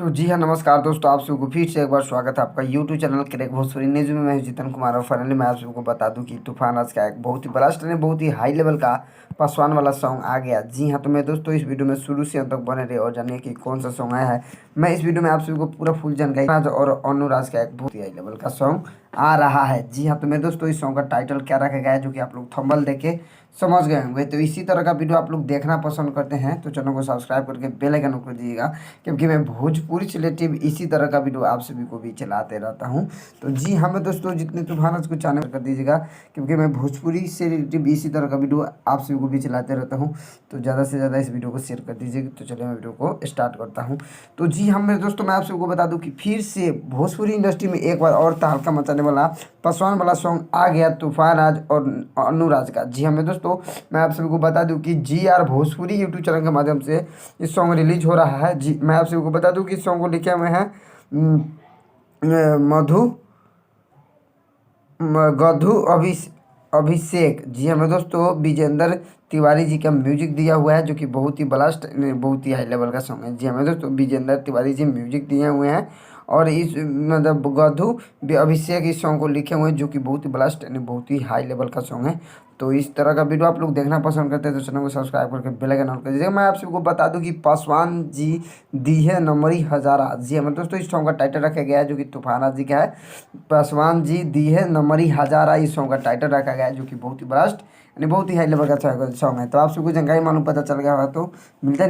तो जी हाँ, नमस्कार दोस्तों, आप सबको फिर से एक बार स्वागत है आपका YouTube channel crack Bhojpuri news में। मैं हूं जितन कुमार और फाइनली मैं आप सबको बता दूं कि तूफान आज का एक बहुत ही ब्लास्ट ने बहुत ही हाई लेवल का पासवान वाला सॉन्ग आ गया। जी हाँ, तो मैं दोस्तों इस वीडियो में शुरू से अंत तक बने रहे और जानिए कि कौन सा सॉन्ग आया है। मैं इस वीडियो में आप सभी को पूरा फुल जानकारी आज और अनुराज का एक बहुत ही हाई लेवल का सॉन्ग आ रहा है। जी हाँ, तो मैं दोस्तों इस सॉन्ग का टाइटल क्या रखा गया है जो कि आप लोग थंबनेल देख के समझ गए होंगे। तो इसी तरह का वीडियो आप लोग देखना पसंद करते हैं तो चैनल को सब्सक्राइब करके बेल आइकन को दीजिएगा, क्योंकि मैं भोजपुरी से रिलेटिव इसी तरह का वीडियो आप सभी को भी चलाते रहता हूं। तो जी हाँ, मैं दोस्तों जितने तूफान को चैनल कर दीजिएगा, क्योंकि मैं भोजपुरी से रिलेटिव इसी तरह का वीडियो आप सभी को भी चलाते रहता हूँ। तो ज़्यादा से ज़्यादा इस वीडियो को शेयर कर दीजिएगा। तो चलिए मैं वीडियो को स्टार्ट करता हूँ। तो जी हाँ मेरे दोस्तों, मैं आप सबको बता दूँ कि फिर से भोजपुरी इंडस्ट्री में एक बार और तहलका मचाने वाला पासवान वाला सॉन्ग आ गया, तूफान आज और अनुराज का। जी हाँ मेरे दोस्तों, मैं आप सभी को बता दूं कि GR भोजपुरी यूट्यूब चैनल के माध्यम से इस सॉन्ग रिलीज हो रहा है। जी मैं आप सभी को बता दूं कि इस सॉन्ग को लिखे हुए हैं मधु गधु अभिषेक। जी हाँ मेरे दोस्तों, विजेंद्र तिवारी जी का म्यूजिक दिया हुआ है, जो कि बहुत ही ब्लास्ट बहुत ही हाई लेवल का सॉन्ग है। जी हाँ मेरे दोस्तों, विजेंद्र तिवारी जी म्यूजिक दिए हुए हैं और इस मतलब गधु अभिषेक इस सॉन्ग को लिखे हुए हैं, जो कि बहुत ही ब्लास्ट बहुत ही हाई लेवल का सॉन्ग है। तो इस तरह का वीडियो आप लोग देखना पसंद करते हैं तो चैनल को सब्सक्राइब करके बेल आइकन ऑन कर दीजिएगा। मैं आप सबको बता दूं कि पासवान जी दी है नमरी हजारा। जी हाँ दोस्तों, इस सॉन्ग का टाइटल रखा गया है जो कि तूफाना जी का है। पासवान जी दी है नमरी हजारा इस सॉन्ग का टाइटल रखा गया है, जो कि बहुत ही ब्लास्ट बहुत ही हाई लेवल का सॉन्ग है। तो आप सबको जानकारी मालूम पता चल गया होगा। तो मिलते हैं